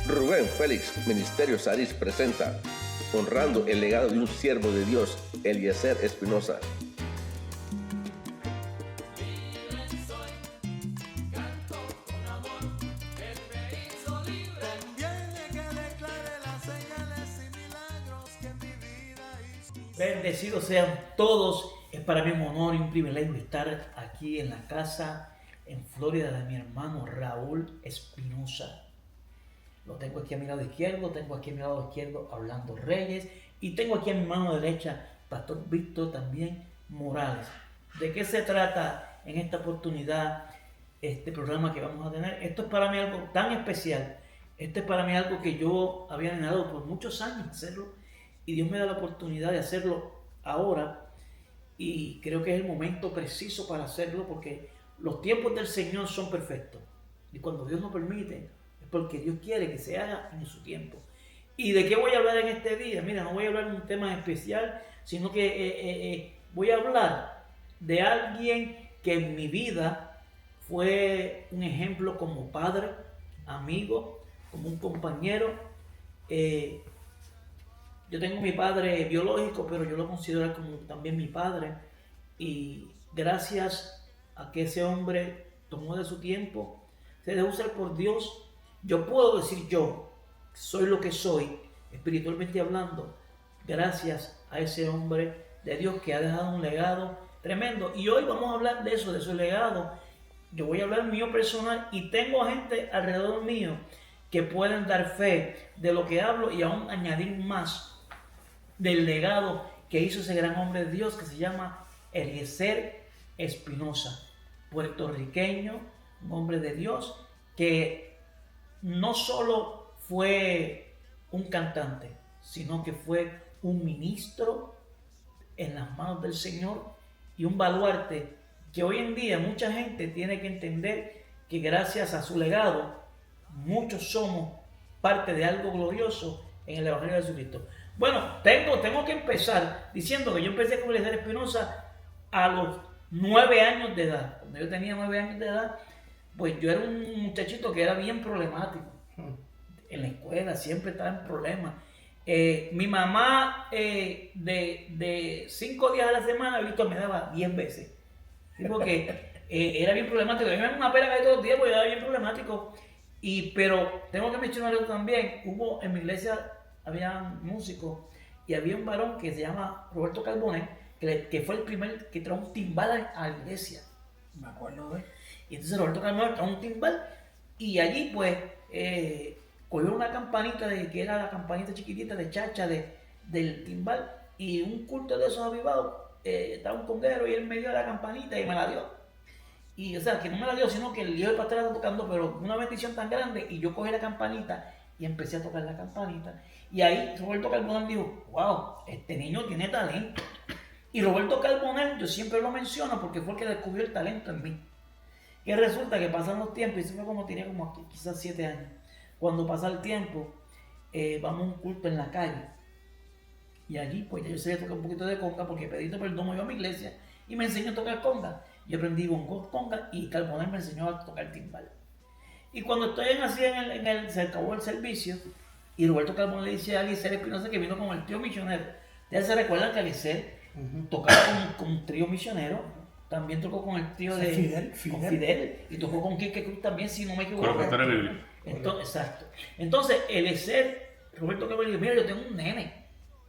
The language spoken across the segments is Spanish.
Rubén Félix Ministerio Saris presenta Honrando el legado de un siervo de Dios, Eliezer Espinosa. Bendecidos sean todos. Es para mí un honor y un privilegio estar aquí en la casa en Florida de mi hermano Raúl Espinosa. Lo tengo aquí a mi lado izquierdo, tengo aquí a mi lado izquierdo Orlando Reyes y tengo aquí a mi mano derecha Pastor Víctor también Morales. ¿De qué se trata en esta oportunidad este programa que vamos a tener? Esto es para mí algo tan especial. Esto es para mí algo que yo había anhelado por muchos años hacerlo y Dios me da la oportunidad de hacerlo ahora y creo que es el momento preciso para hacerlo porque los tiempos del Señor son perfectos y cuando Dios nos permite es porque Dios quiere que se haga en su tiempo. ¿Y de qué voy a hablar en este día? Mira, no voy a hablar de un tema especial, sino que voy a hablar de alguien que en mi vida fue un ejemplo como padre, amigo, como un compañero. Yo tengo mi padre biológico, pero yo lo considero como también mi padre. Y gracias a que ese hombre tomó de su tiempo, se dejó usar por Dios, yo puedo decir yo soy lo que soy, espiritualmente hablando, gracias a ese hombre de Dios que ha dejado un legado tremendo. Y hoy vamos a hablar de eso, de su legado. Yo voy a hablar mío personal y tengo gente alrededor mío que pueden dar fe de lo que hablo y aún añadir más del legado que hizo ese gran hombre de Dios que se llama Eliezer Espinosa, puertorriqueño, un hombre de Dios que no solo fue un cantante, sino que fue un ministro en las manos del Señor y un baluarte que hoy en día mucha gente tiene que entender que gracias a su legado muchos somos parte de algo glorioso en el Evangelio de Jesucristo. Bueno, tengo que empezar diciendo que yo empecé con Eliezer Espinosa a los 9 años de edad. Cuando yo tenía 9 años de edad, pues yo era un muchachito que era bien problemático. En la escuela siempre estaba en problemas. Mi mamá de 5 días a la semana, Víctor me daba 10 veces. Porque era bien problemático. A mí me daba una pena de todos los días porque era bien problemático. Pero tengo que mencionar algo también. Hubo en mi iglesia, había músicos y había un varón que se llama Roberto Carbonell, que fue el primer que trajo un timbal a la iglesia. Me acuerdo, ¿ves? Y entonces Roberto Carbonell trajo un timbal y allí pues cogió una campanita que era la campanita chiquitita de chacha del timbal y un culto de esos avivados, estaba un conguero y él me dio la campanita y me la dio. Y o sea, que no me la dio, sino que el hijo del pastor estaba tocando, pero una bendición tan grande, y yo cogí la campanita y empecé a tocar la campanita. Y ahí Roberto Carbonell dijo, wow, este niño tiene talento. Y Roberto Carbonell, yo siempre lo menciono porque fue el que descubrió el talento en mí. Y resulta que pasan los tiempos, y eso fue como tenía como quizás 7 años. Cuando pasa el tiempo, vamos a un culto en la calle. Y allí pues yo sé tocar un poquito de conga porque Pedrito Perdomo iba a mi iglesia y me enseñó a tocar conga. Yo aprendí bongo, conga y Carbonell me enseñó a tocar timbal. Y cuando estoy así se acabó el servicio y Roberto Carbonell le dice a Eliezer Espinosa que vino con el trío misionero. Ya se recuerdan que Eliezer tocaba con un trío misionero, también tocó con el trío de Fidel y tocó con Quique Cruz también, si no me equivoco. Exacto. Entonces Eliezer, Roberto Carbonell dijo, mira, yo tengo un nene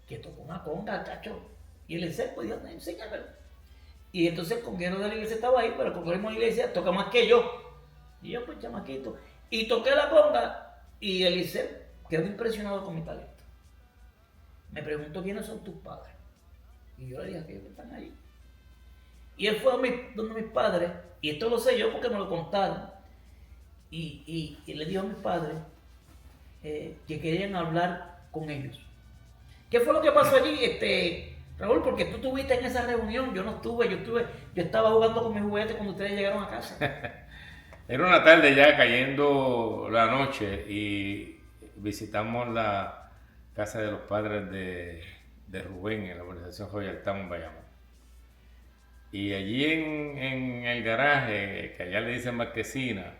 que tocó una conga, cacho. Y Eliezer podía enseñármelo. Y entonces el conguero de la iglesia estaba ahí, pero el conguero de la iglesia toca más que yo. Y yo, pues, chamaquito. Y toqué la conga y Eliezer quedó impresionado con mi talento. Me preguntó quiénes son tus padres. Y yo le dije, aquellos que están allí. Y él fue donde mis padres, y esto lo sé yo porque me lo contaron. Y le dijo a mis padres que querían hablar con ellos. ¿Qué fue lo que pasó allí, Raúl? Porque tú estuviste en esa reunión, yo no estuve, yo estaba jugando con mis juguetes cuando ustedes llegaron a casa. Era una tarde ya cayendo la noche y visitamos la casa de los padres de Rubén en la organización Royal Town en Bayamón. Y allí en el garaje, que allá le dicen marquesina,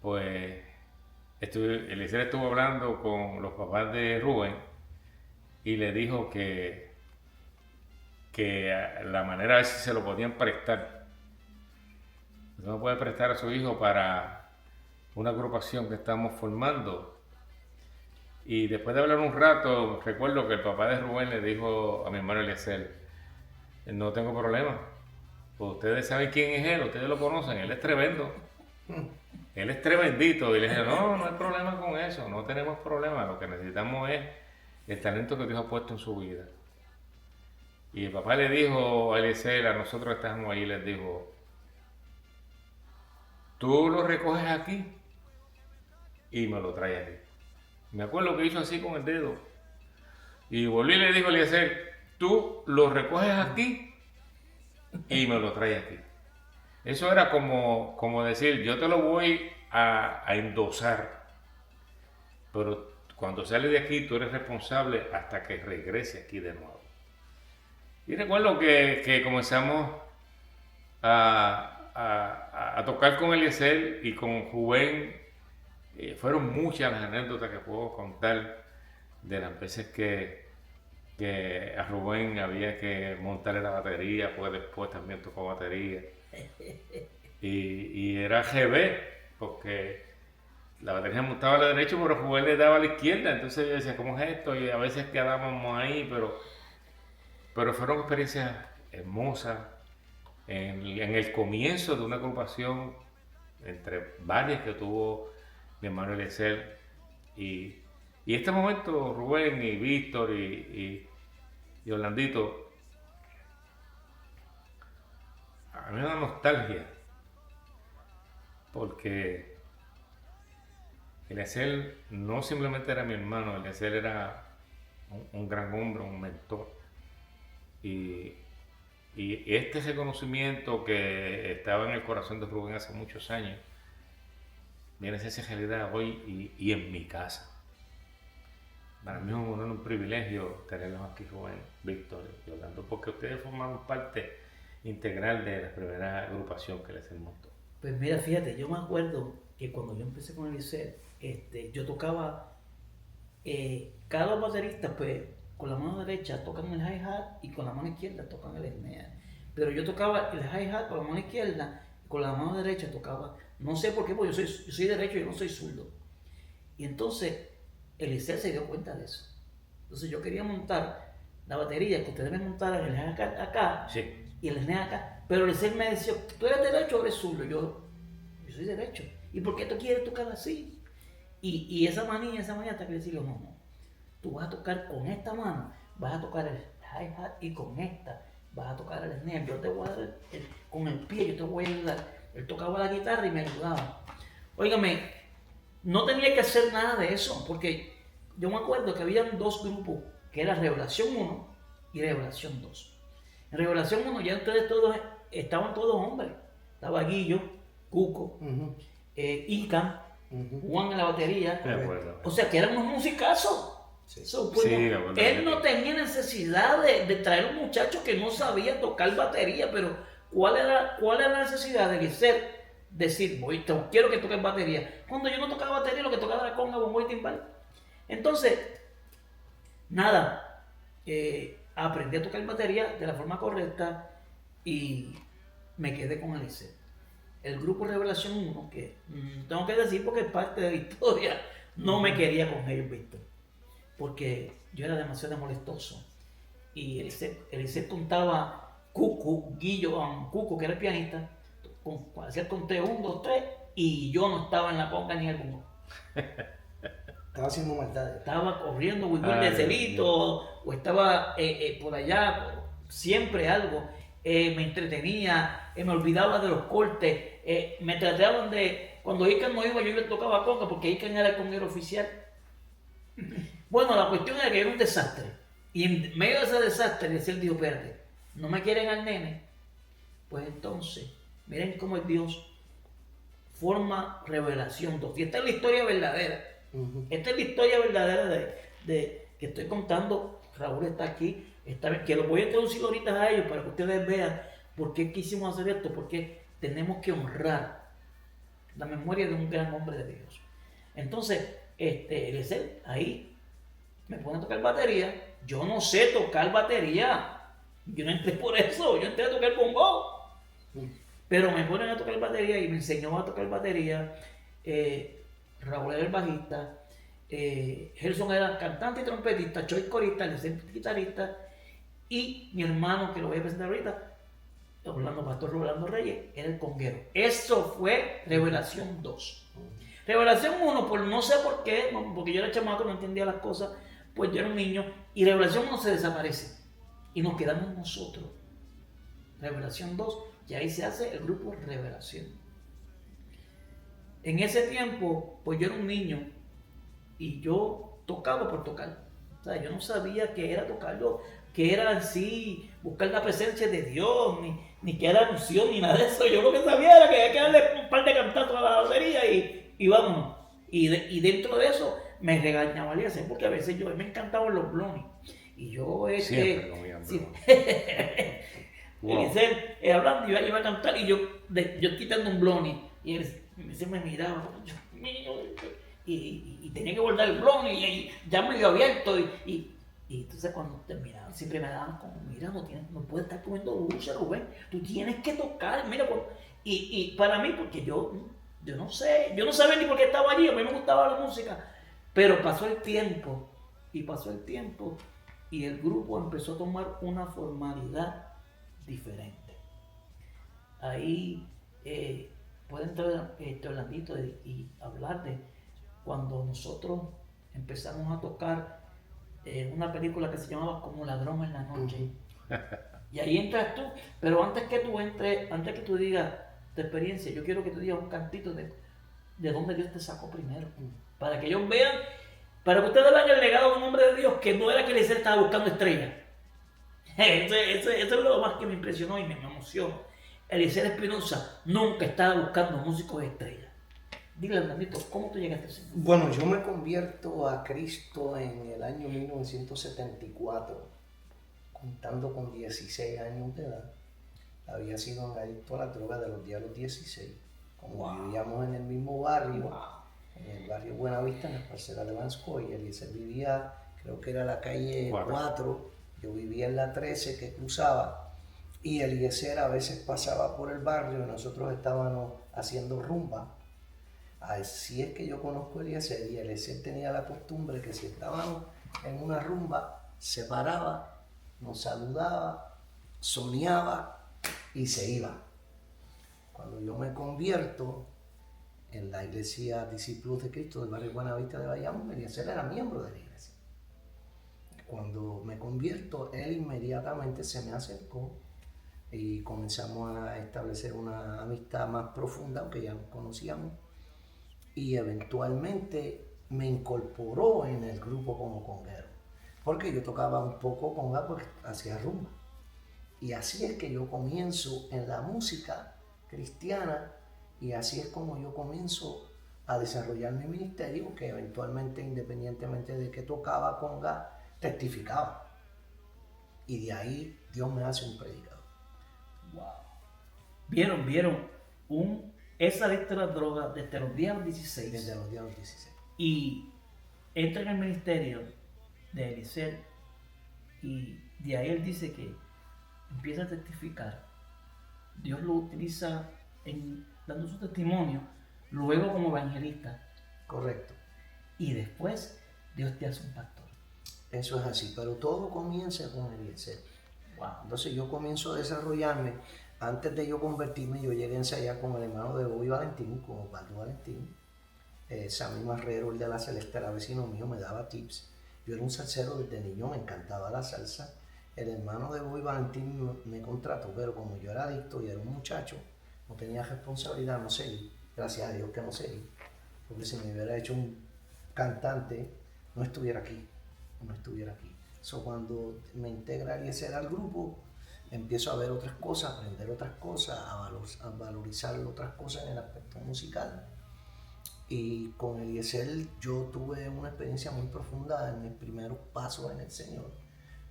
pues Eliezer estuvo hablando con los papás de Rubén y le dijo que la manera a ver si se lo podían prestar. No puede prestar a su hijo para una agrupación que estamos formando. Y después de hablar un rato, recuerdo que el papá de Rubén le dijo a mi hermano Eliezer: no tengo problema, pues ustedes saben quién es él, ustedes lo conocen, él es tremendo, él es tremendito. Y le dije: no hay problema con eso, no tenemos problema, lo que necesitamos es el talento que Dios ha puesto en su vida. Y el papá le dijo a Eliezer, a nosotros que estábamos ahí, les dijo: tú lo recoges aquí y me lo traes aquí. Me acuerdo que hizo así con el dedo. Y volví y le dijo a Eliezer: tú lo recoges aquí y me lo traes aquí. Eso era como decir: yo te lo voy a endosar, pero cuando sale de aquí tú eres responsable hasta que regrese aquí de nuevo. Y recuerdo que comenzamos a tocar con Eliezer y con Rubén. Fueron muchas las anécdotas que puedo contar de las veces que a Rubén había que montarle la batería, pues después también tocó batería. Y era GB, porque la batería montaba a la derecha, pero Rubén le daba a la izquierda. Entonces yo decía: ¿cómo es esto? Y a veces quedábamos ahí, pero fueron experiencias hermosas en el comienzo de una agrupación entre varias que tuvo mi hermano Eliezer. Y este momento, Rubén y Víctor y Orlandito, a mí me da nostalgia, porque Eliezer no simplemente era mi hermano, Eliezer era un gran hombre, un mentor. Y este reconocimiento que estaba en el corazón de Rubén hace muchos años, viene a ser realidad hoy y en mi casa. Para mí es un honor, un privilegio tenerlos aquí, Rubén, Víctor y Orlando, porque ustedes formaron parte integral de la primera agrupación que les montó. Pues mira, fíjate, yo me acuerdo que cuando yo empecé con Eliezer, yo tocaba, cada baterista pues con la mano derecha tocan el hi-hat y con la mano izquierda tocan el snare. Pero yo tocaba el hi-hat con la mano izquierda y con la mano derecha tocaba, no sé por qué, porque yo soy derecho, yo no soy zurdo. Y entonces Eliezer se dio cuenta de eso. Entonces yo quería montar la batería, que ustedes me montaran el hi-hat acá, Sí. Y el snare acá. Pero Eliezer me decía: ¿tú eres derecho o eres zurdo? Yo soy derecho. ¿Y por qué tú quieres tocar así? Y esa manía hasta que decirle: no. Tú vas a tocar con esta mano, vas a tocar el hi-hat y con esta vas a tocar el snare. Yo te voy a dar con el pie, yo te voy a ayudar. Él tocaba la guitarra y me ayudaba. Óigame, no tenía que hacer nada de eso, porque yo me acuerdo que habían dos grupos, que era Revelación 1 y Revelación 2. En Revelación 1 ya ustedes todos estaban todos hombres. Estaba Guillo, Cuco, Ica, Juan en la batería. De acuerdo. O sea que eran unos musicazos. Sí. So, pues, Sí, de acuerdo. él no tenía necesidad de traer un muchacho que no sabía tocar batería, pero ¿cuál era la necesidad de decir: quiero que toques batería? Cuando yo no tocaba batería, lo que tocaba era conga, bombo y timbal. Entonces, nada, aprendí a tocar batería de la forma correcta y me quedé con Eliezer. El grupo Revelación 1, que tengo que decir porque es parte de la historia, no me quería con ellos, Víctor, porque yo era demasiado molestoso. Y Eliezer contaba, Cuco, que era el pianista, hacía el conteo 1, 2, 3, y yo no estaba en la conga ni el bombo. Estaba haciendo maldades. Estaba corriendo de celito, o estaba por allá, siempre algo. Me entretenía, me olvidaba de los cortes, me trataban de... Cuando Ican no iba, yo le tocaba conga, porque Ican era el conguero oficial. Bueno, la cuestión era que era un desastre. Y en medio de ese desastre, Eliezer dijo: espérate, ¿no me quieren al nene? Pues entonces, miren cómo el Dios forma Revelación 2. Y esta es la historia verdadera. Esta es la historia verdadera de que estoy contando. Raúl está aquí, que lo voy a introducir ahorita a ellos para que ustedes vean por qué quisimos hacer esto, porque tenemos que honrar la memoria de un gran hombre de Dios. Entonces, Eliezer ahí me pone a tocar batería. Yo no sé tocar batería. Yo no entré por eso, yo entré a tocar bongo. Pero me ponen a tocar batería y me enseñó a tocar batería. Raúl era el bajista. Gerson era cantante y trompetista. Choy corista, Eliezer guitarrista. Y mi hermano, que lo voy a presentar ahorita, Pastor Rolando Reyes, era el conguero. Eso fue Revelación 2. Revelación 1, por no sé por qué, porque yo era chamaco, no entendía las cosas, pues yo era un niño, y Revelación 1 se desaparece. Y nos quedamos nosotros. Revelación 2, y ahí se hace el grupo Revelación. En ese tiempo, pues yo era un niño, y yo tocaba por tocar. O sea, yo no sabía qué era tocarlo, que era así, buscar la presencia de Dios, ni que era unción, ni nada de eso. Yo lo que sabía era que había que darle un par de cantazos a la batería y vámonos. Y dentro de eso me regañaba Eliezer, porque a veces me encantaban los blonis. Y yo siempre comía sí. Wow. Eliezer hablando, iba a cantar y yo quitando un blonie. Y Eliezer me miraba, Dios mío, y tenía que guardar el blonie y ya medio abierto. Y entonces cuando terminaban siempre me daban como, mira, no puedes estar comiendo dulce, Rubén, tú tienes que tocar, mira, y para mí, porque yo no sé, yo no sabía ni por qué estaba allí, a mí me gustaba la música, pero pasó el tiempo, y el grupo empezó a tomar una formalidad diferente. Ahí puede entrar Orlandito y hablar de cuando nosotros empezamos a tocar una película que se llamaba Como Ladrón en la Noche. Y ahí entras tú, pero antes que tú entres, antes que tú digas tu experiencia, yo quiero que tú digas un cantito de dónde Dios te sacó primero, para que ellos vean, para que ustedes vean el legado de un hombre de Dios, que no era que Eliezer estaba buscando estrellas. Eso es lo más que me impresionó y me emocionó. Eliezer Espinosa nunca estaba buscando músicos de estrellas. Dile, Orlandito, ¿cómo tú llegaste a ese mundo? Bueno, yo me convierto a Cristo en el año 1974, contando con 16 años de edad. Había sido un adicto a la droga de los días de los 16. Como vivíamos en el mismo barrio, en el barrio Buenavista, en la parcela de Vanscoy, Eliezer vivía, creo que era la calle 4, yo vivía en la 13 que cruzaba, y Eliezer a veces pasaba por el barrio y nosotros estábamos haciendo rumba. Así es que yo conozco a Eliezer, y Eliezer tenía la costumbre que si estábamos en una rumba, se paraba, nos saludaba, soñaba y se iba. Cuando yo me convierto en la iglesia Discípulos de Cristo del barrio Buenavista de Bayamón, Eliezer era miembro de la iglesia. Cuando me convierto, él inmediatamente se me acercó y comenzamos a establecer una amistad más profunda, aunque ya nos conocíamos. Y eventualmente me incorporó en el grupo como conguero, porque yo tocaba un poco conga porque hacía rumba. Y así es que yo comienzo en la música cristiana, y así es como yo comienzo a desarrollar mi ministerio, que eventualmente, independientemente de que tocaba conga, testificaba. Y de ahí Dios me hace un predicador. Wow. ¿Vieron esa adicto a la droga desde los días 16? Desde los días 16. Y entra en el ministerio de Eliezer, y de ahí él dice que empieza a testificar. Dios lo utiliza dando su testimonio, luego como evangelista. Correcto. Y después Dios te hace un pastor. Eso es así, pero todo comienza con Eliezer. Wow. Entonces yo comienzo a desarrollarme. Antes de yo convertirme, yo llegué a ensayar con el hermano de Bobby Valentín, con Osvaldo Valentín. Sammy Marrero, el de la Celeste, era vecino mío, me daba tips. Yo era un salsero desde niño, me encantaba la salsa. El hermano de Bobby Valentín me contrató, pero como yo era adicto y era un muchacho, no tenía responsabilidad, no seguí. Gracias a Dios que no seguí. Porque si me hubiera hecho un cantante, no estuviera aquí. So, cuando me integra Eliezer al grupo, empiezo a ver otras cosas, a aprender otras cosas, a valorizar otras cosas en el aspecto musical. Y con Eliezer yo tuve una experiencia muy profunda en mis primeros pasos en el Señor,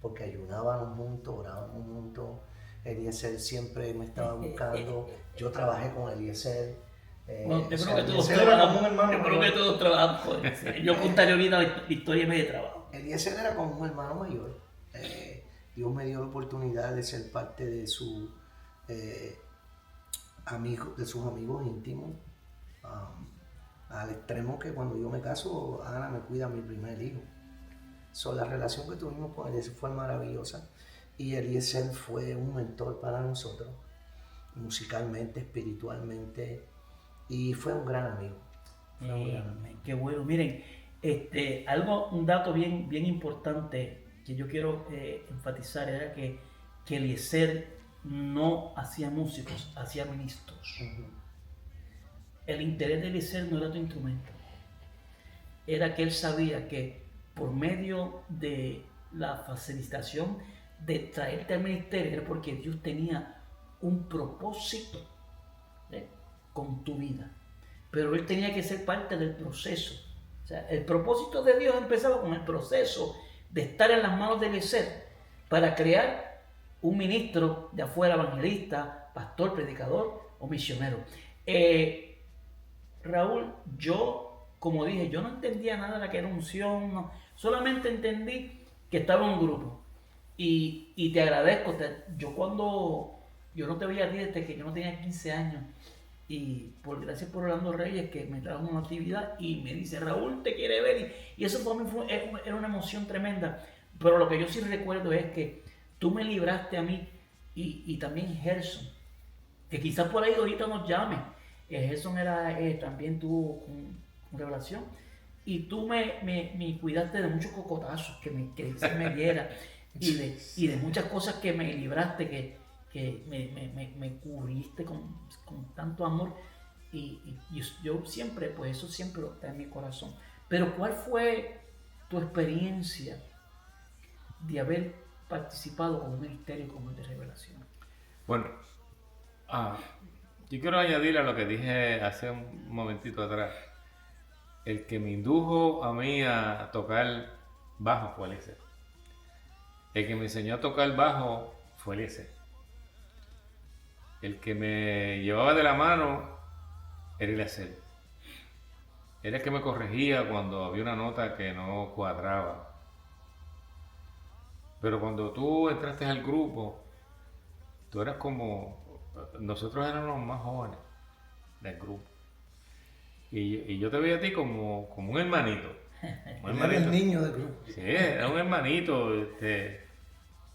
porque ayunábamos juntos, orábamos juntos. Eliezer siempre me estaba buscando, yo trabajé con Eliezer, Bueno, yo o creo sea, que todos Eliezer era como un trabajamos. hermano Yo creo que mayor. todos trabajamos con Eliezer. Yo contaré ahorita la historia de trabajo. Eliezer era como un hermano mayor. Dios me dio la oportunidad de ser parte de su de sus amigos íntimos, al extremo que cuando yo me caso, Ana me cuida a mi primer hijo. La relación que tuvimos con Eliezer fue maravillosa y Eliezer fue un mentor para nosotros, musicalmente, espiritualmente, y fue un gran amigo. Qué bueno. Miren, un dato bien importante que yo quiero enfatizar era que Eliezer no hacía músicos, hacía ministros. El interés de Eliezer no era tu instrumento, era que él sabía que por medio de la facilitación de traerte al ministerio era porque Dios tenía un propósito con tu vida, pero él tenía que ser parte del proceso. O sea, el propósito de Dios empezaba con el proceso de estar en las manos de Eliezer para crear un ministro de afuera, evangelista, pastor, predicador o misionero. Raúl, yo, como dije, yo no entendía nada de la que era unción, no. Solamente entendí que estaba en un grupo. Y te agradezco. Yo no te veía a ti desde que yo no tenía 15 años. Y gracias por Orlando Reyes que me trajo una actividad y me dice, Raúl te quiere ver. Y eso para mí era una emoción tremenda. Pero lo que yo sí recuerdo es que tú me libraste a mí y también Gerson, que quizás por ahí ahorita nos llame. Gerson también tuvo una revelación y tú me cuidaste de muchos cocotazos que se me diera y de muchas cosas que me libraste, que me cubriste con tanto amor y yo siempre, pues eso siempre está en mi corazón. Pero ¿cuál fue tu experiencia de haber participado con un ministerio como el de revelación? Bueno, yo quiero añadir a lo que dije hace un momentito atrás. El que me indujo a mí a tocar bajo fue Eliezer. El que me enseñó a tocar bajo fue Eliezer. El que me llevaba de la mano era Eliezer. Era el que me corregía cuando había una nota que no cuadraba. Pero cuando tú entraste al grupo, tú eras nosotros éramos los más jóvenes del grupo. Y yo te veía a ti como un hermanito. Era el niño del grupo. Sí, era un hermanito.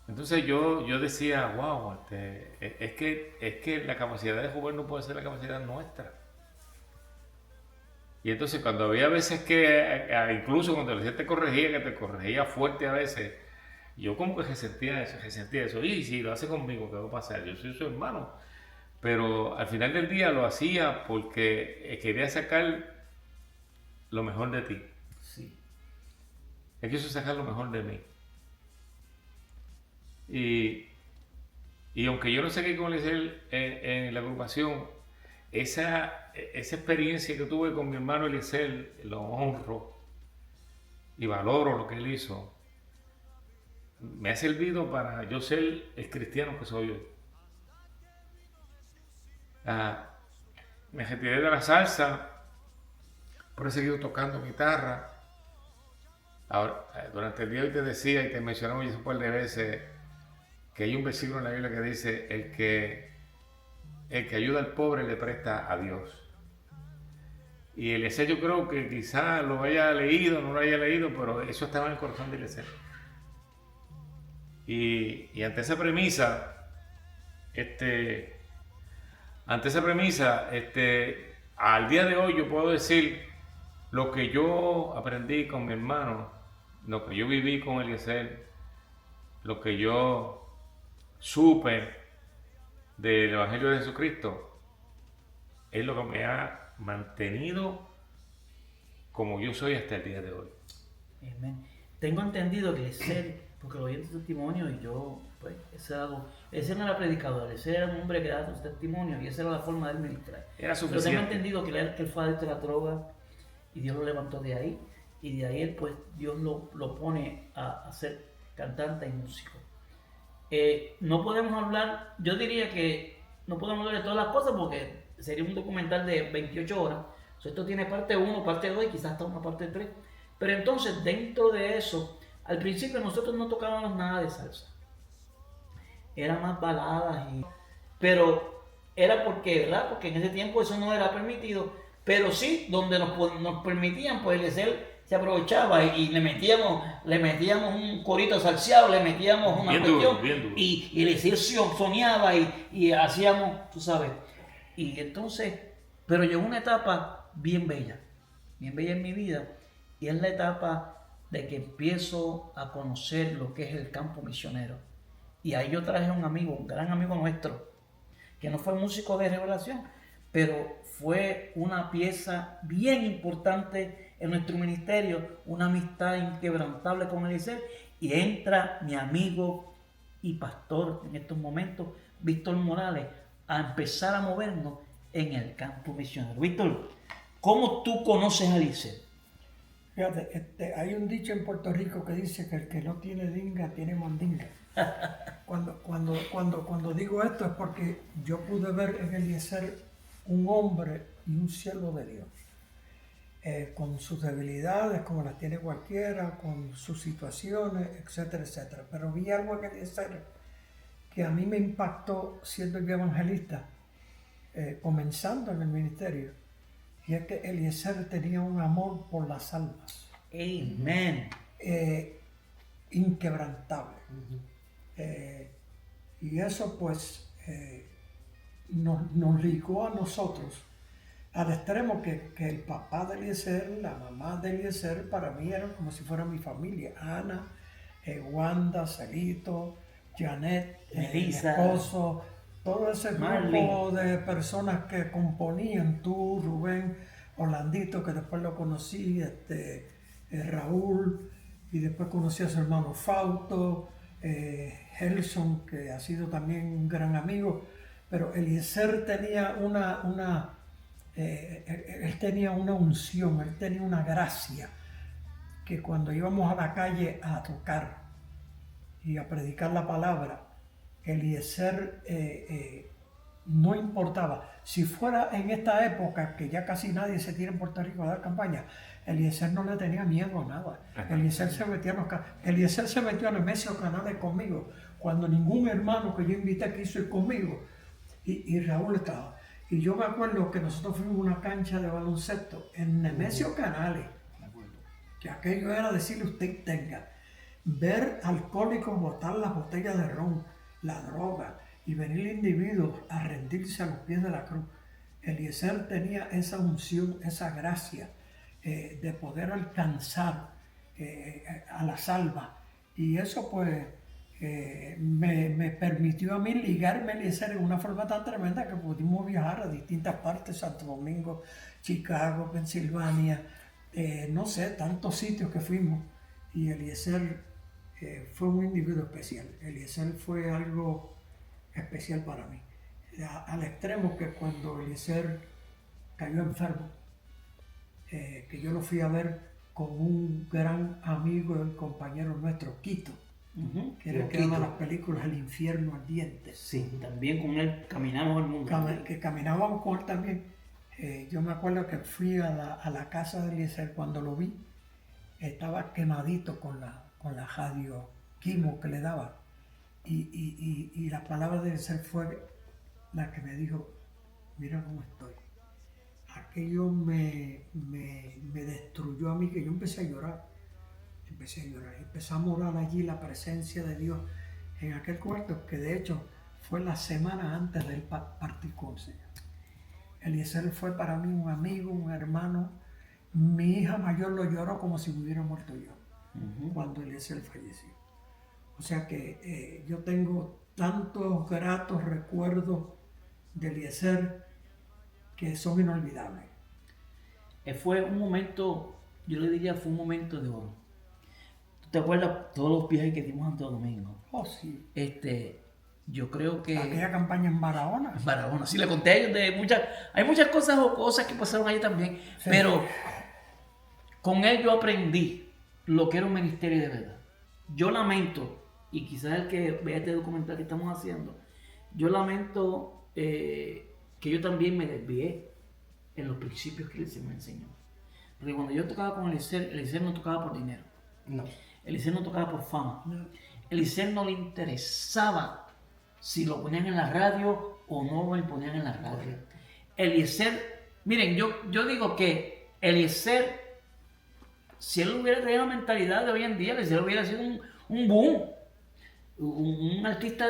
Entonces yo decía, wow, es que la capacidad de jugar no puede ser la capacidad nuestra. Y entonces cuando había veces que, incluso cuando el te corregía, que te corregía fuerte a veces, yo como que resentía eso. Y si lo hace conmigo, ¿qué va a pasar? Yo soy su hermano. Pero al final del día lo hacía porque quería sacar lo mejor de ti. Sí. Él quiso sacar lo mejor de mí. Y aunque yo no sé qué con Eliezer en la agrupación, esa experiencia que tuve con mi hermano Eliezer, lo honro y valoro lo que él hizo. Me ha servido para yo ser el cristiano que soy hoy. Me retiré de la salsa, pero he seguido tocando guitarra. Ahora, durante el día hoy te decía y te mencionamos un par de veces que hay un versículo en la Biblia que dice el que ayuda al pobre le presta a Dios. Y Eliezer yo creo que quizás lo haya leído, no lo haya leído, pero eso estaba en el corazón de Eliezer. Y ante esa premisa, al día de hoy yo puedo decir lo que yo aprendí con mi hermano, lo que yo viví con Eliezer, lo que yo supe del Evangelio de Jesucristo, es lo que me ha mantenido como yo soy hasta el día de hoy. Amén. Tengo entendido que Eliezer, porque lo oí en tu testimonio y yo, pues, ese no era predicador, ese era un hombre que daba su testimonio y esa era la forma de él ministrar. Era Pero tengo suficiente. entendido que él fue adicto a la droga y Dios lo levantó de ahí y de ahí él, pues, Dios lo pone a ser cantante y músico. No podemos hablar, yo diría que no podemos hablar de todas las cosas porque sería un documental de 28 horas. Esto tiene parte 1, parte 2 y quizás hasta una parte 3. Pero entonces, dentro de eso, al principio nosotros no tocábamos nada de salsa. Era más baladas, pero era porque, ¿verdad? Porque en ese tiempo eso no era permitido. Pero sí, donde nos permitían, pues Eliezer se aprovechaba y le metíamos un corito salseado, le metíamos una bien cuestión. Duro, bien duro. Y Eliezer soñaba y hacíamos, tú sabes. Y entonces, pero llegó una etapa bien bella en mi vida, y es la etapa de que empiezo a conocer lo que es el campo misionero. Y ahí yo traje a un amigo, un gran amigo nuestro, que no fue músico de Revelación, pero fue una pieza bien importante en nuestro ministerio, una amistad inquebrantable con Eliezer, y entra mi amigo y pastor en estos momentos, Víctor Morales, a empezar a movernos en el campo misionero. Víctor, ¿cómo tú conoces a Eliezer? Fíjate, hay un dicho en Puerto Rico que dice que el que no tiene dinga tiene mandinga. Cuando digo esto es porque yo pude ver en Eliezer un hombre y un siervo de Dios, con sus debilidades como las tiene cualquiera, con sus situaciones, etcétera, etcétera. Pero vi algo en Eliezer que a mí me impactó siendo el evangelista, comenzando en el ministerio, y es que Eliezer tenía un amor por las almas. Amén. Inquebrantable. Y eso pues nos ligó a nosotros al extremo que el papá de Eliezer, la mamá de Eliezer, para mí eran como si fuera mi familia. Ana, Wanda, Celito, Janet, Melissa, esposo, todo ese grupo Marley de personas que componían, tú, Rubén, Orlandito, que después lo conocí, Raúl, y después conocí a su hermano Fausto, Gelson, que ha sido también un gran amigo, pero Eliezer tenía él tenía una unción, él tenía una gracia, que cuando íbamos a la calle a tocar y a predicar la palabra, Eliezer no importaba. Si fuera en esta época, que ya casi nadie se tira en Puerto Rico a dar campaña, Eliezer no le tenía miedo a nada. Eliezer se metió a Nemesio Canales conmigo, cuando ningún hermano que yo invité quiso ir conmigo, y Raúl estaba. Y yo me acuerdo que nosotros fuimos a una cancha de baloncesto en Nemesio Canales, que aquello era decirle usted tenga, ver alcohólicos botar las botellas de ron, la droga, y venir individuos a rendirse a los pies de la cruz. Eliezer tenía esa unción, esa gracia de poder alcanzar a las almas, y eso pues me permitió a mí ligarme a Eliezer en una forma tan tremenda que pudimos viajar a distintas partes, Santo Domingo, Chicago, Pensilvania, no sé, tantos sitios que fuimos, y Eliezer fue un individuo especial. Eliezer fue algo especial para mí, al extremo que cuando Eliezer cayó enfermo, que yo lo fui a ver con un gran amigo y compañero nuestro, Quito, que era el que daba las películas El infierno ardiente. Sí, también con él caminamos el mundo. Que caminábamos con él también. Yo me acuerdo que fui a la casa de Eliezer, cuando lo vi, estaba quemadito con la radio quimo que le daba. Y la palabra de Eliezer fue la que me dijo, mira cómo estoy. Aquello me destruyó a mí, que yo empecé a llorar. Empezamos a orar allí la presencia de Dios en aquel cuarto, que de hecho fue la semana antes del partir con el Señor. Eliezer fue para mí un amigo, un hermano. Mi hija mayor lo lloró como si me hubiera muerto yo cuando Eliezer falleció. O sea que yo tengo tantos gratos recuerdos de Eliezer que son inolvidables. Fue un momento, yo le diría, fue un momento de oro. ¿Tú te acuerdas todos los viajes que dimos a Santo Domingo? Oh, sí. Yo creo que... Aquella campaña en Barahona. Barahona, sí, le conté a ellos hay muchas cosas o cosas que pasaron ahí también, sí. Pero con él yo aprendí lo que era un ministerio de verdad. Yo lamento, y quizás el que vea este documental que estamos haciendo, yo lamento que yo también me desvié en los principios que Eliezer me enseñó. Porque cuando yo tocaba con Eliezer no tocaba por dinero. No. Eliezer no tocaba por fama. Eliezer no le interesaba si lo ponían en la radio o no lo ponían en la radio. Correcto. Eliezer, miren, yo digo que Eliezer, si él hubiera tenido la mentalidad de hoy en día, Eliezer hubiera sido un boom, un artista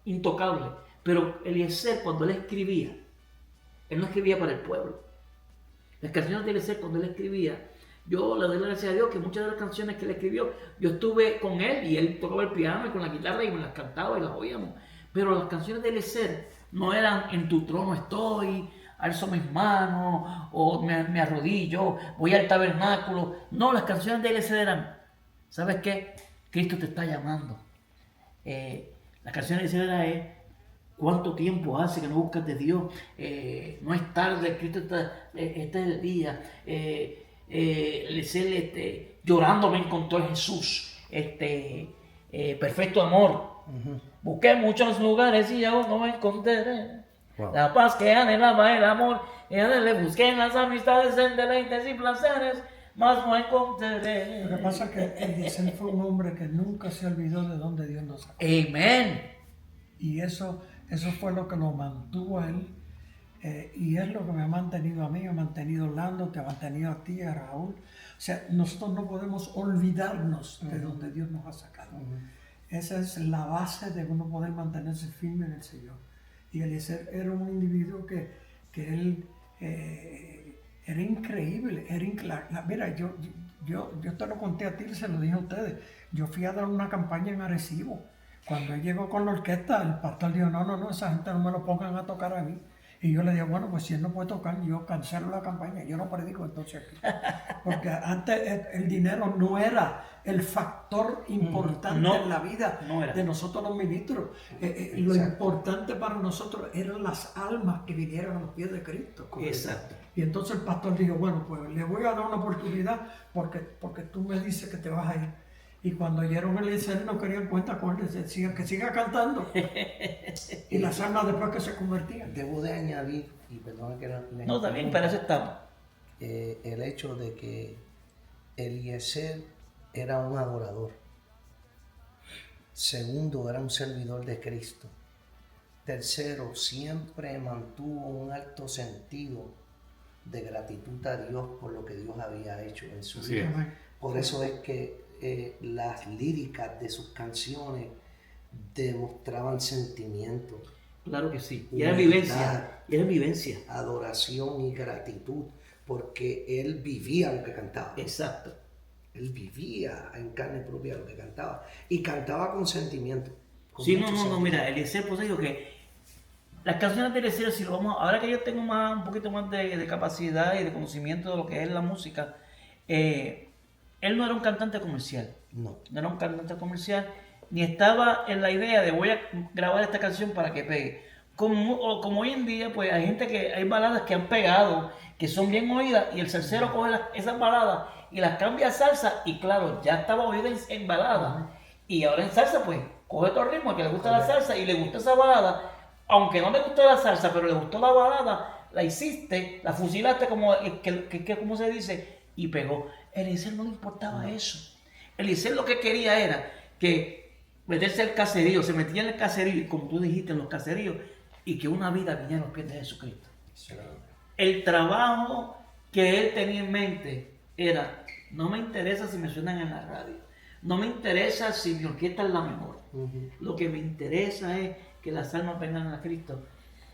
intocable. Pero Eliezer, cuando él escribía, él no escribía para el pueblo. Las canciones de Eliezer, cuando él escribía, yo le doy la gracias a Dios que muchas de las canciones que él escribió, yo estuve con él y él tocaba el piano y con la guitarra y me las cantaba y las oíamos. Pero las canciones de Eliezer no eran en tu trono estoy, alzo mis manos o me arrodillo, voy al tabernáculo. No, las canciones de Eliezer eran, ¿sabes qué? Cristo te está llamando. Las canciones de Eliezer eran ¿cuánto tiempo hace que no buscas de Dios? No es tarde, Cristo este es el día. Llorando me encontró Jesús. Perfecto amor. Busqué muchos lugares y aún no encontré. Wow. La paz que anhelaba el amor. Y le busqué en las amistades, en deleites y placeres, mas no encontré. Lo que pasa es que Eliezer fue un hombre que nunca se olvidó de dónde Dios nos sacó. Amén. Y eso fue lo que lo mantuvo a él. Y es lo que me ha mantenido a mí, ha mantenido a Orlando, te ha mantenido a ti, a Raúl. O sea, nosotros no podemos olvidarnos de donde Dios nos ha sacado. Esa es la base de uno poder mantenerse firme en el Señor. Y Eliezer era un individuo que él era increíble. Mira, yo te lo conté a ti, se lo dije a ustedes. Yo fui a dar una campaña en Arecibo. Cuando él llegó con la orquesta, el pastor dijo, no, esa gente no me lo pongan a tocar a mí. Y yo le dije, bueno, pues si él no puede tocar, yo cancelo la campaña, yo no predico entonces aquí. Porque antes el dinero no era el factor importante en la vida de nosotros los ministros. Lo importante para nosotros eran las almas que vinieron a los pies de Cristo. Exacto. Y entonces el pastor dijo, bueno, pues le voy a dar una oportunidad porque tú me dices que te vas a ir. Y cuando oyeron el Eliezer no querían cuenta con él, decían que siga cantando. Y las almas después que se convertían. Debo de añadir, y perdona que No, también para eso estamos. el hecho de que Eliezer era un adorador. Segundo, era un servidor de Cristo. Tercero, siempre mantuvo un alto sentido de gratitud a Dios por lo que Dios había hecho en su vida. Amén. Por eso es que las líricas de sus canciones demostraban sentimiento, Claro que sí. Y humildad, era vivencia. adoración y gratitud, porque él vivía lo que cantaba. Exacto. Él vivía en carne propia lo que cantaba y cantaba con sentimiento. Sí, no, mira, Eliezer, pues digo que las canciones de Eliezer, si lo vamos, ahora que yo tengo un poquito más de capacidad y de conocimiento de lo que es la música, él no era un cantante comercial. No. No era un cantante comercial, ni estaba en la idea de voy a grabar esta canción para que pegue. Como hoy en día, pues hay gente que hay baladas que han pegado, que son bien oídas, y el salsero coge esas baladas y las cambia a salsa, y claro, ya estaba oída en balada. Y ahora en salsa, pues, coge todo el ritmo, que le gusta la salsa y le gusta esa balada, aunque no le gustó la salsa, pero le gustó la balada, la hiciste, la fusilaste como se dice, y pegó. Eliezer no le importaba eso. Eliezer lo que quería era que meterse al caserío, se metía en el caserío, y como tú dijiste, en los caseríos, y que una vida viniera a los pies de Jesucristo. El trabajo que él tenía en mente era, no me interesa si me suenan en la radio, no me interesa si mi orquesta es la mejor, lo que me interesa es que las almas vengan a Cristo.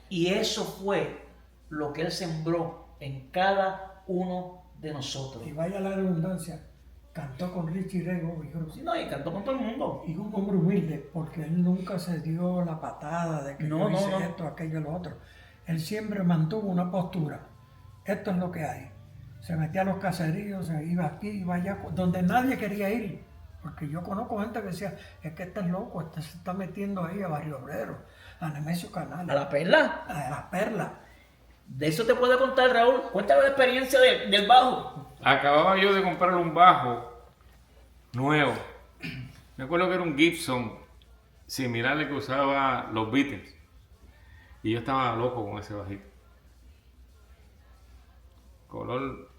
Y eso fue lo que él sembró en cada uno de nosotros. Y vaya la redundancia, cantó con Richie Ray Bobby. Sí, no, y cantó con todo el mundo. Y un hombre humilde, porque él nunca se dio la patada de que yo hice esto, aquello, lo otro. Él siempre mantuvo una postura. Esto es lo que hay. Se metía a los caseríos, se iba aquí, iba allá, donde nadie quería ir. Porque yo conozco gente que decía, es que este es loco, este se está metiendo ahí a Barrio Obrero, a Nemesio Canales, ¿A la Perla? a La Perla. De eso te puede contar, Raúl. Cuéntame la experiencia del bajo. Acababa yo de comprarle un bajo nuevo. Me acuerdo que era un Gibson similar al que usaba los Beatles. Y yo estaba loco con ese bajito. Color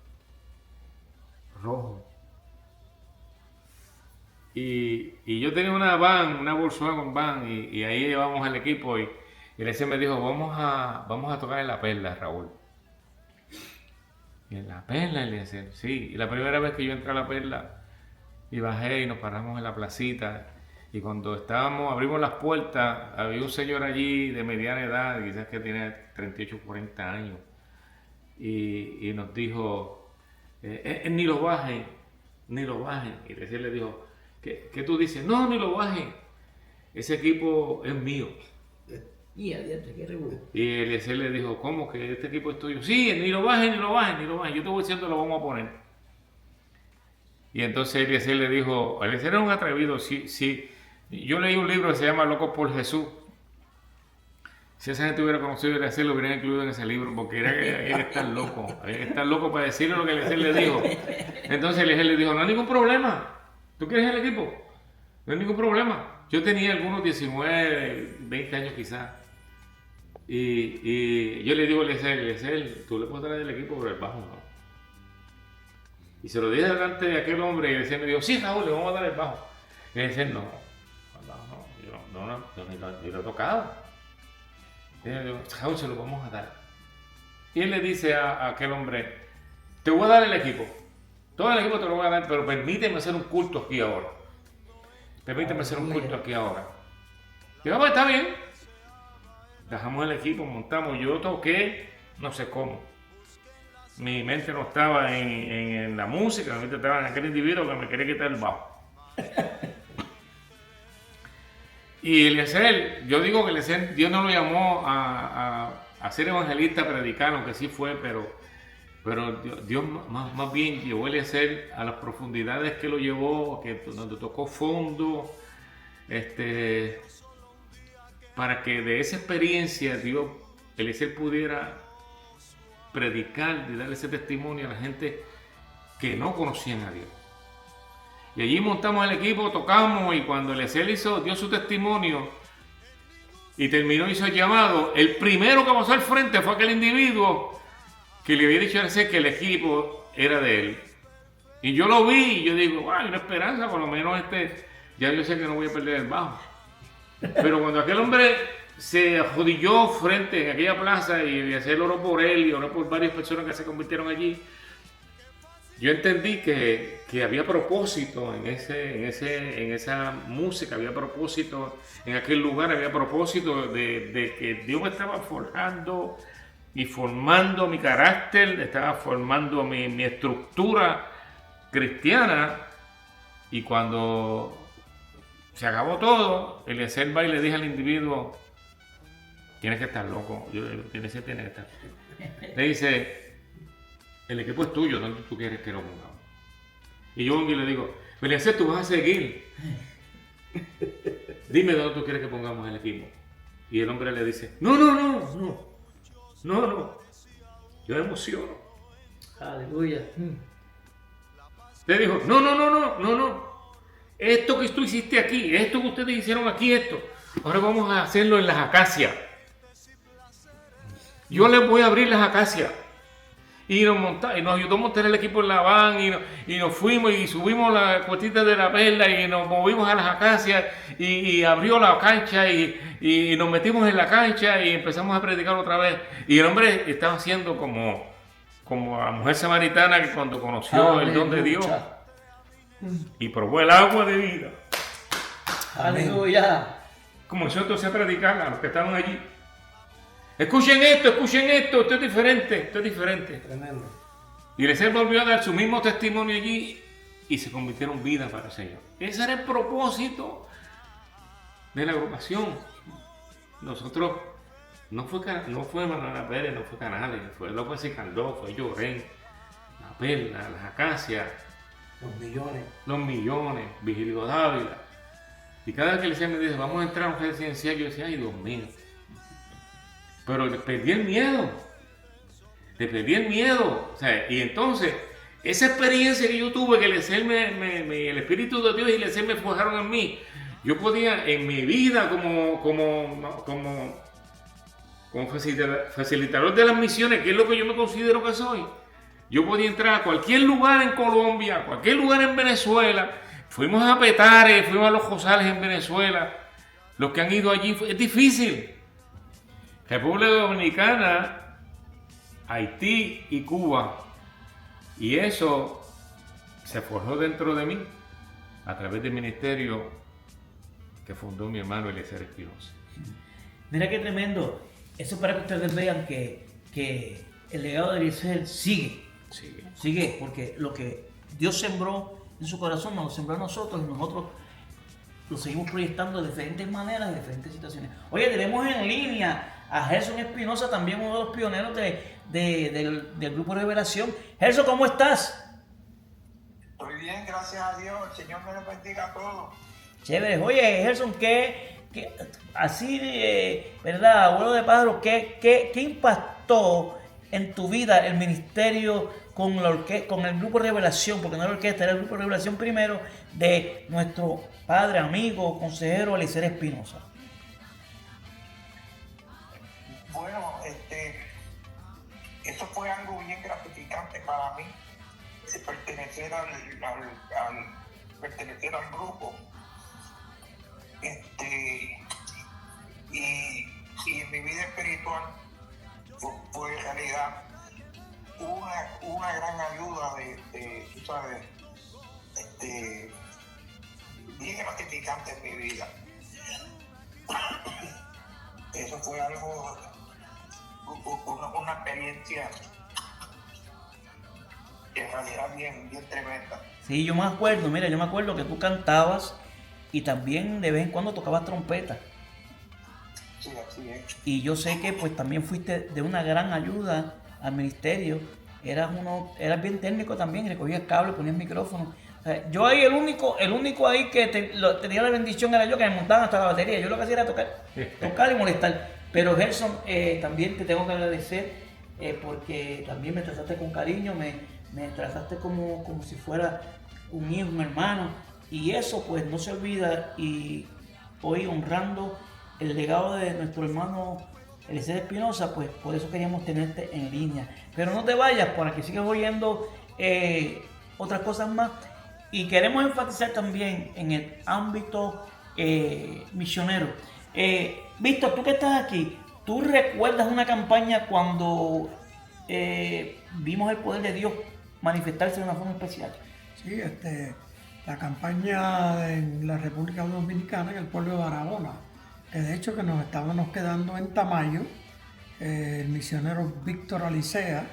rojo. Y yo tenía una van, una Volkswagen van, y ahí llevamos al equipo y Eliezer me dijo, vamos a tocar en La Perla, Raúl. Y en La Perla, Eliezer, sí. Y la primera vez que yo entré a La Perla y bajé y nos paramos en la placita, y cuando abrimos las puertas, había un señor allí de mediana edad, quizás que tenía 38 o 40 años, y nos dijo, ni lo bajen, ni lo bajen. Y Eliezer le dijo, ¿qué tú dices? No, ni lo bajen, ese equipo es mío. Y adiante, qué revuelo. Y Eliezer le dijo, ¿cómo que este equipo es tuyo? Sí, ni lo bajen, ni lo bajen, ni lo bajen, yo te voy diciendo, lo vamos a poner. Y entonces Eliezer le dijo, Eliezer era un atrevido, sí. Yo leí un libro que se llama Locos por Jesús. Si esa gente hubiera conocido a Eliezer, lo hubieran incluido en ese libro, porque había que estar loco. Había que estar loco para decirle lo que Eliezer le dijo. Entonces Eliezer le dijo, no hay ningún problema. ¿Tú quieres el equipo? No hay ningún problema. Yo tenía algunos 19, 20 años quizás. Y yo le digo a Eliezer, tú le puedes dar el equipo, pero el bajo no. Y se lo dije delante de aquel hombre y Eliezer me dijo, sí, Raúl, le vamos a dar el bajo. Y Eliezer, no, yo lo he tocado. Y yo digo, Raúl, se lo vamos a dar. Y él le dice a aquel hombre, te voy a dar el equipo. Todo el equipo te lo voy a dar, pero permíteme hacer un culto aquí ahora. Permíteme hacer un culto aquí ahora. Y vamos, está bien. Dejamos el equipo, montamos. Yo toqué, no sé cómo. Mi mente no estaba en la música, mi mente estaba en aquel individuo que me quería quitar el bajo. Y Eliezer, yo digo que Eliezer, Dios no lo llamó a ser evangelista, a predicar, aunque sí fue, pero Dios más bien llevó a Eliezer a las profundidades que lo llevó, donde tocó fondo, para que de esa experiencia Eliezer pudiera predicar y darle ese testimonio a la gente que no conocían a Dios. Y allí montamos el equipo, tocamos, y cuando Eliezer dio su testimonio y terminó, hizo el llamado, el primero que pasó al frente fue aquel individuo que le había dicho a Eliezer que el equipo era de él. Y yo lo vi y yo digo, hay una esperanza, por lo menos ya yo sé que no voy a perder el bajo. Pero cuando aquel hombre se arrodilló frente en aquella plaza y Eliezer oró por él y oró por varias personas que se convirtieron allí, yo entendí que había propósito en esa música, había propósito en aquel lugar, había propósito de que Dios me estaba forjando y formando mi carácter, estaba formando mi estructura cristiana. Y cuando se acabó todo, Eliezer va y le dije al individuo, tienes que estar loco. Yo le digo, tiene que estar. Le dice, el equipo es tuyo, ¿dónde tú quieres que lo pongamos? Y yo le digo, Eliezer, tú vas a seguir. Dime dónde tú quieres que pongamos el equipo. Y el hombre le dice, no. Yo me emociono. Aleluya. Le dijo, no. Esto que tú hiciste aquí, esto que ustedes hicieron aquí, ahora vamos a hacerlo en las acacias. Yo les voy a abrir las acacias. Y nos ayudó a montar el equipo en la van y nos fuimos y subimos la cuestita de La Perla y nos movimos a las acacias y abrió la cancha y nos metimos en la cancha y empezamos a predicar otra vez. Y el hombre estaba haciendo como la mujer samaritana que cuando conoció el don de Dios y probó el agua de vida. Aleluya. Comenzó entonces a predicar a los que estaban allí. Escuchen esto, esto es diferente. Tremendo. Y Eliezer volvió a dar su mismo testimonio allí y se convirtieron en vida para el Señor. Ese era el propósito de la agrupación. Nosotros, no fue Manuela Pérez, no fue Canales, fue López y Caldó, fue Llorén, La Perla, Las Acacias, Los Millones, Vigilio Dávila. Y cada vez que Eliezer me dice, vamos a entrar a un residencial, yo decía, ay Dios mío. Pero le perdí el miedo. O sea, y entonces, esa experiencia que yo tuve, que el Espíritu de Dios y Eliezer me forjaron en mí, yo podía en mi vida como como facilitador de las misiones, que es lo que yo me considero que soy, yo podía entrar a cualquier lugar en Colombia, a cualquier lugar en Venezuela. Fuimos a Petare, fuimos a Los Rosales en Venezuela. Los que han ido allí, es difícil. República Dominicana, Haití y Cuba. Y eso se forjó dentro de mí a través del ministerio que fundó mi hermano Eliezer Espinosa. Mira qué tremendo. Eso para que ustedes vean que el legado de Eliezer sigue. Sigue, porque lo que Dios sembró en su corazón nos lo sembró a nosotros y nosotros lo seguimos proyectando de diferentes maneras, de diferentes situaciones. Oye, tenemos en línea a Gerson Espinosa, también uno de los pioneros del Grupo Revelación. Gerson, ¿cómo estás? Muy bien, gracias a Dios. El Señor me lo bendiga a todos. Chévere. Oye, Gerson, así, ¿verdad? Abuelo de pájaros, ¿qué impactó en tu vida el ministerio con el Grupo Revelación? Porque no era la orquesta, era el Grupo Revelación primero, de nuestro padre, amigo, consejero Eliezer Espinosa. Bueno, eso fue algo bien gratificante para mí, pertenecer pertenecer al grupo. Y en mi vida espiritual fue en realidad una gran ayuda tú sabes, bien gratificante en mi vida. Eso fue algo, una experiencia en realidad bien tremenda. Sí, yo me acuerdo que tú cantabas y también de vez en cuando tocabas trompeta. Sí, así es. Y yo sé que pues también fuiste de una gran ayuda al ministerio. Eras bien técnico también, recogías cable, ponías micrófono. O sea, yo ahí el único ahí que tenía la bendición era yo, que me montaban hasta la batería. Yo lo que hacía era tocar y molestar. Pero Gerson, también te tengo que agradecer porque también me trataste con cariño, me trataste como si fuera un hijo, un hermano. Y eso pues no se olvida, y hoy honrando el legado de nuestro hermano Eliezer Espinosa, pues por eso queríamos tenerte en línea. Pero no te vayas para que sigas oyendo otras cosas más. Y queremos enfatizar también en el ámbito misionero. Víctor, tú que estás aquí, ¿tú recuerdas una campaña cuando vimos el poder de Dios manifestarse de una forma especial? Sí, la campaña en la República Dominicana, en el pueblo de Barahona, que de hecho que nos estábamos quedando en Tamayo, el misionero Víctor Alicea,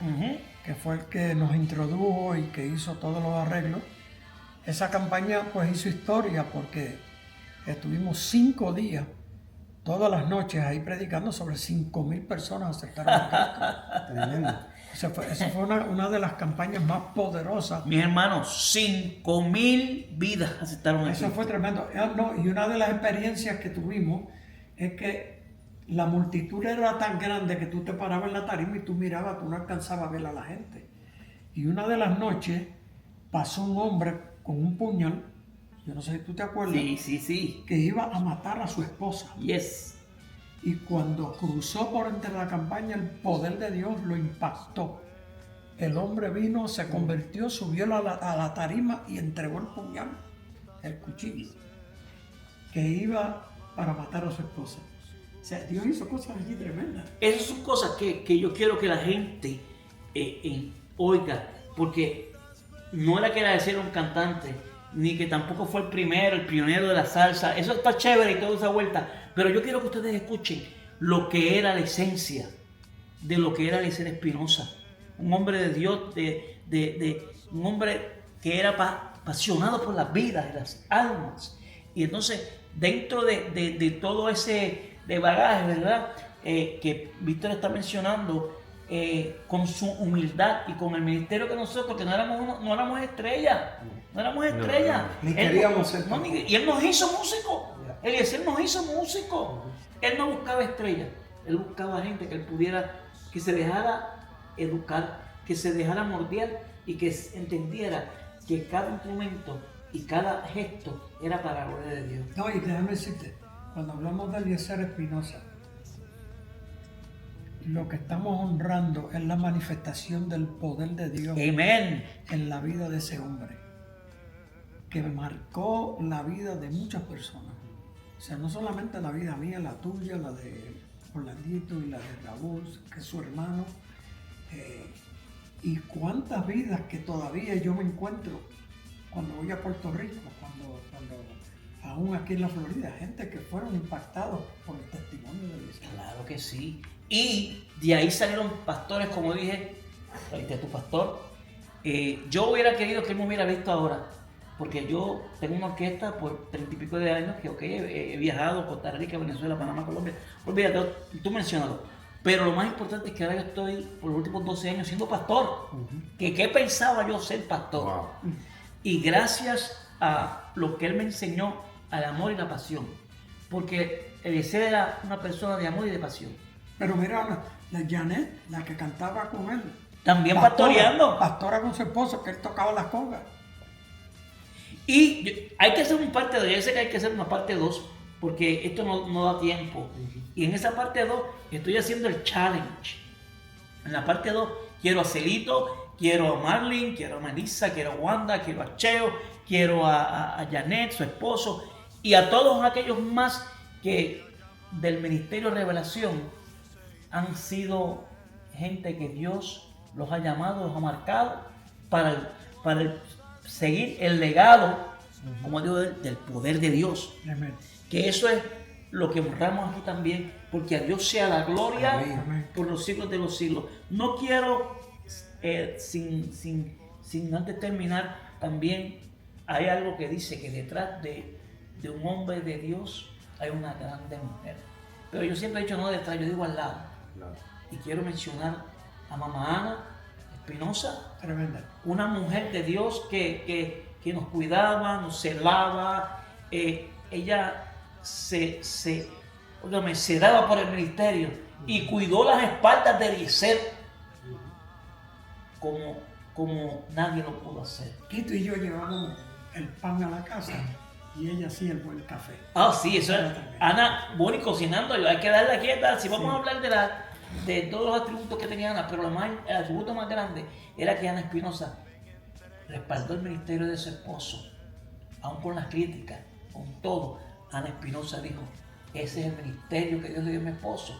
que fue el que nos introdujo y que hizo todos los arreglos. Esa campaña pues hizo historia porque estuvimos 5 días, todas las noches ahí predicando, sobre 5,000 personas aceptaron a Cristo. Tremendo. Esa fue una de las campañas más poderosas. Mis hermanos, 5,000 vidas aceptaron a Cristo. Eso fue tremendo. Y una de las experiencias que tuvimos es que la multitud era tan grande que tú te parabas en la tarima y tú mirabas, tú no alcanzabas a ver a la gente. Y una de las noches pasó un hombre con un puñal, yo no sé si tú te acuerdas, sí, que iba a matar a su esposa. Yes. Y cuando cruzó por entre la campaña, el poder de Dios lo impactó. El hombre vino, se convirtió, subió a la tarima y entregó el puñal, el cuchillo, que iba para matar a su esposa. O sea, Dios hizo cosas allí tremendas. Esas son cosas que yo quiero que la gente oiga, porque no era que era de ser un cantante, ni que tampoco fue el pionero de la salsa. Eso está chévere y toda esa vuelta, pero yo quiero que ustedes escuchen lo que era la esencia de lo que era Eliezer Espinosa, un hombre de Dios, un hombre que era apasionado por las vidas y las almas. Y entonces, dentro de todo ese de bagaje, ¿verdad? Que Víctor está mencionando, con su humildad y con el ministerio que nosotros, que no éramos estrellas, Ni queríamos ser. Y él nos hizo músicos. Eliezer nos hizo músicos. Él no buscaba estrellas, él buscaba gente que se dejara educar, que se dejara mordiar y que entendiera que cada instrumento y cada gesto era para la gloria de Dios. No, y déjame decirte, cuando hablamos de Eliezer Espinosa, lo que estamos honrando es la manifestación del poder de Dios Amén. en la vida de ese hombre, que marcó la vida de muchas personas. O sea, no solamente la vida mía, la tuya, la de Orlandito y la de Raúl, que es su hermano, y cuántas vidas que todavía yo me encuentro cuando voy a Puerto Rico, cuando aún aquí en la Florida, gente que fueron impactados por el testimonio de Dios. Claro que sí. Y de ahí salieron pastores, como dije, ahorita tu pastor. Yo hubiera querido que él me hubiera visto ahora, porque yo tengo una orquesta por 30 y pico de años, que he viajado a Costa Rica, Venezuela, Panamá, Colombia. Olvídate, tú mencionalo. Pero lo más importante es que ahora yo estoy por los últimos 12 años siendo pastor. ¿Qué pensaba yo ser pastor? Wow. Y gracias a lo que él me enseñó, al amor y la pasión. Porque Eliezer era una persona de amor y de pasión. Pero mira, la Janet, la que cantaba con él. También pastoreando. Pastora con su esposo, que él tocaba las congas. Y hay que hacer una parte 2, yo sé que hay que hacer una parte 2, porque esto no da tiempo. Y en esa parte 2 estoy haciendo el challenge. En la parte 2 quiero a Celito, quiero a Marlene, quiero a Melissa, quiero a Wanda, quiero a Cheo, quiero a Janet, su esposo, y a todos aquellos más que del Ministerio Revelación han sido gente que Dios los ha llamado, los ha marcado para seguir el legado, como digo, del poder de Dios. Amén. Que eso es lo que honramos aquí también, porque a Dios sea la gloria Amén. por los siglos de los siglos. No quiero, sin antes terminar, también hay algo que dice que detrás de un hombre de Dios hay una grande mujer. Pero yo siempre he dicho no detrás, yo digo al lado. Claro. Y quiero mencionar a mamá Ana Espinosa, Tremenda. una mujer de Dios que nos cuidaba, nos celaba. Ella se daba por el ministerio y cuidó las espaldas de Eliezer como nadie lo pudo hacer. Quito y yo llevamos el pan a la casa y ella hacía el buen café. Ah, sí, eso es. Ana, bueno, y cocinando, hay que darle quieta. Si vamos a hablar de todos los atributos que tenía Ana, pero el atributo más grande era que Ana Espinosa respaldó el ministerio de su esposo, aun con las críticas, con todo. Ana Espinosa dijo, ese es el ministerio que Dios le dio a mi esposo,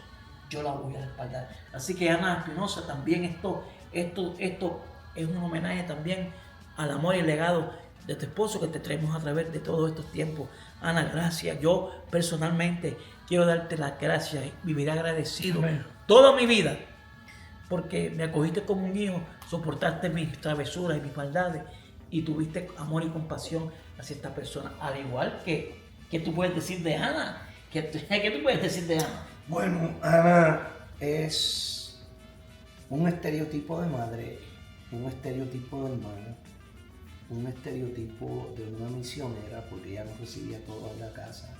yo la voy a respaldar. Así que Ana Espinosa también esto es un homenaje también al amor y el legado de tu esposo que te traemos a través de todos estos tiempos. Ana, gracias. Yo personalmente quiero darte las gracias y viviré agradecido Amén. toda mi vida, porque me acogiste como un hijo, soportaste mis travesuras y mis maldades y tuviste amor y compasión hacia esta persona. Al igual que tú puedes decir de Ana. ¿Qué tú puedes decir de Ana? Bueno, Ana es un estereotipo de madre, un estereotipo de hermana, un estereotipo de una misionera, porque ella nos recibía todos en la casa.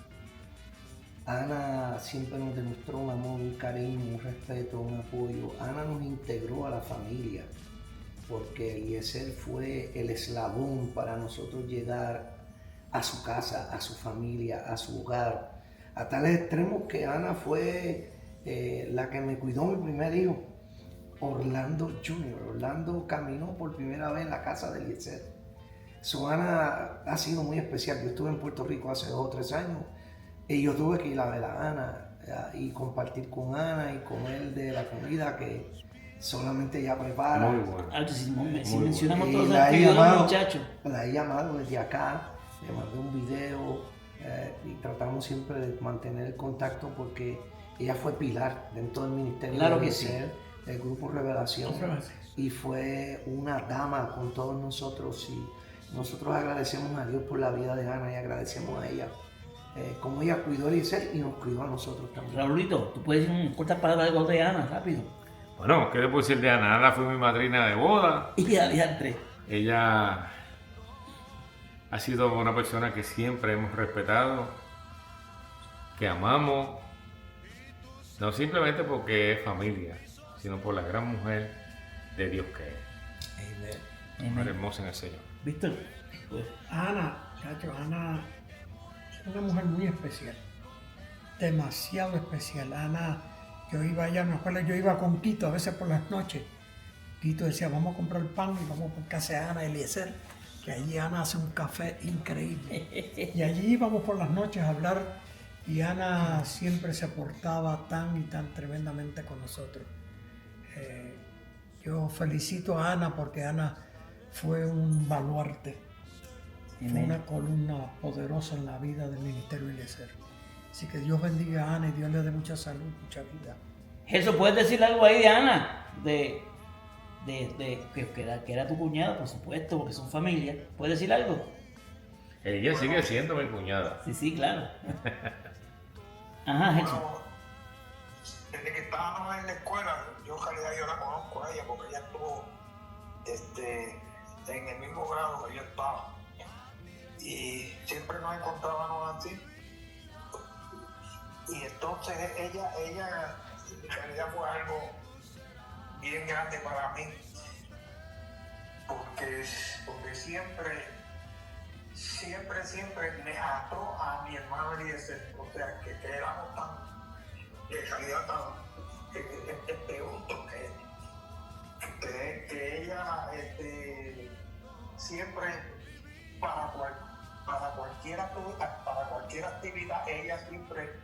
Ana siempre nos demostró un amor, un cariño, un respeto, un apoyo. Ana nos integró a la familia, porque Eliezer fue el eslabón para nosotros llegar a su casa, a su familia, a su hogar, a tales extremos que Ana fue la que me cuidó mi primer hijo, Orlando Jr. Orlando caminó por primera vez en la casa de Eliezer. Ana ha sido muy especial. Yo estuve en Puerto Rico hace 2 o 3 años y yo tuve que ir a ver a Ana y compartir con Ana y comer de la comida que solamente ella prepara. Muy bueno. Si mencionamos todos los la he actividades, llamado, muchachos. la he llamado desde acá, le mandé un video y tratamos siempre de mantener el contacto porque ella fue pilar dentro del ministerio Claro de que sí. del grupo Revelación y fue una dama con todos nosotros y nosotros agradecemos a Dios por la vida de Ana y agradecemos a ella como ella cuidó a Eliezer y nos cuidó a nosotros también. Raulito, tú puedes decir cortas palabras algo de Ana, rápido. Bueno, ¿qué le puedo decir de Ana? Ana fue mi madrina de boda. Y adiante. Ella ha sido una persona que siempre hemos respetado, que amamos, no simplemente porque es familia, sino por la gran mujer de Dios que es. Una mujer hermosa en el Señor. Víctor, pues, Ana, chacho, Ana es una mujer muy especial, demasiado especial. Ana Yo iba allá, me acuerdo, yo iba con Quito a veces por las noches. Quito decía, vamos a comprar pan y vamos por casa de Ana Eliezer, que allí Ana hace un café increíble. Y allí íbamos por las noches a hablar y Ana siempre se portaba tan y tan tremendamente con nosotros. Yo felicito a Ana porque Ana fue un baluarte, fue una columna poderosa en la vida del Ministerio Eliezer. Así que Dios bendiga a Ana y Dios le dé mucha salud, mucha vida. Jesús, ¿puedes decir algo ahí de Ana? Que era tu cuñada, por supuesto, porque son familia. ¿Puedes decir algo? Ella sigue siendo mi cuñada. Sí, claro. Ajá, Jesús. Bueno, desde que estábamos en la escuela, yo en realidad yo la conozco a ella porque ella estuvo en el mismo grado que yo estaba. Y siempre nos encontrábamos así. Y entonces ella en realidad fue algo bien grande para mí, porque siempre me ató a mi hermano Eliezer, o sea, que éramos tan, en realidad tan juntos, que ella siempre para cualquier actividad, ella siempre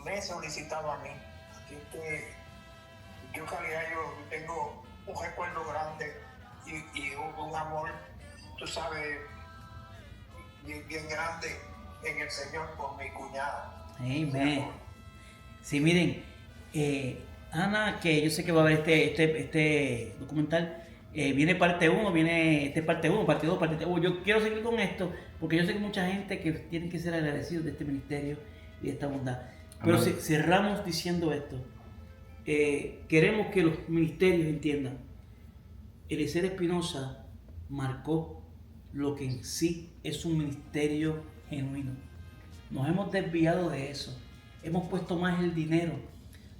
me solicitaba a mí. Así que yo en realidad yo tengo un recuerdo grande y un amor, tú sabes, bien grande en el Señor por mi cuñada. Amén. Sí, miren, Ana, que yo sé que va a ver este documental, viene parte 1, parte 1, parte 2, parte 3. Yo quiero seguir con esto porque yo sé que mucha gente que tiene que ser agradecidos de este ministerio y de esta bondad. Pero cerramos diciendo esto. Queremos que los ministerios entiendan. Eliezer Espinosa marcó lo que en sí es un ministerio genuino. Nos hemos desviado de eso. Hemos puesto más el dinero,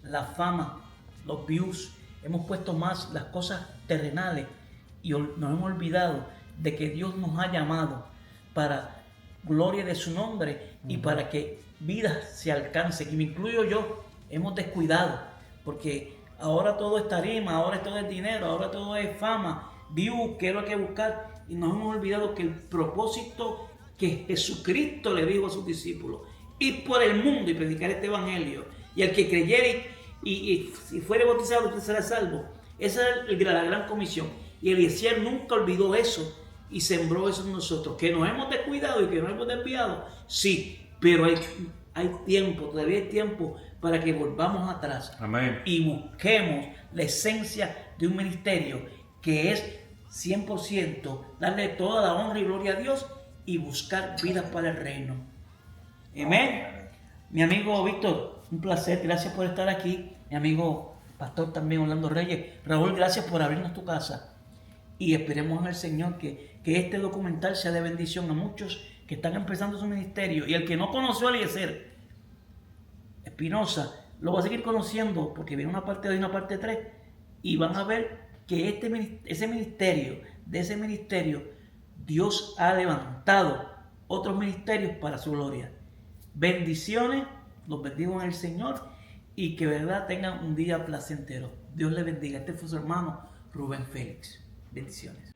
la fama, los views. Hemos puesto más las cosas terrenales y nos hemos olvidado de que Dios nos ha llamado para gloria de su nombre y para que vidas se alcancen. Y me incluyo yo, hemos descuidado porque ahora todo es tarima, ahora todo es dinero, ahora todo es fama, views, que es lo que buscar, y nos hemos olvidado que el propósito que Jesucristo le dijo a sus discípulos, ir por el mundo y predicar este evangelio, y al que creyere y si fuere bautizado usted será salvo. Esa es la gran comisión, y Eliezer nunca olvidó eso y sembró eso en nosotros. Que nos hemos descuidado y que nos hemos desviado, sí, pero hay tiempo, todavía hay tiempo para que volvamos atrás. Amén. Y busquemos la esencia de un ministerio que es 100% darle toda la honra y gloria a Dios y buscar vidas para el reino. Amén. Mi amigo Víctor, un placer, gracias por estar aquí. Mi amigo pastor también, Orlando Reyes. Raúl, gracias por abrirnos tu casa. Y esperemos en el Señor que este documental sea de bendición a muchos que están empezando su ministerio. Y el que no conoció a Eliezer Espinosa, lo va a seguir conociendo porque viene una parte 2 y una parte 3. Y van a ver que de ese ministerio, Dios ha levantado otros ministerios para su gloria. Bendiciones, los bendigo en el Señor y que verdad tengan un día placentero. Dios les bendiga. Este fue su hermano Rubén Félix. Bendiciones.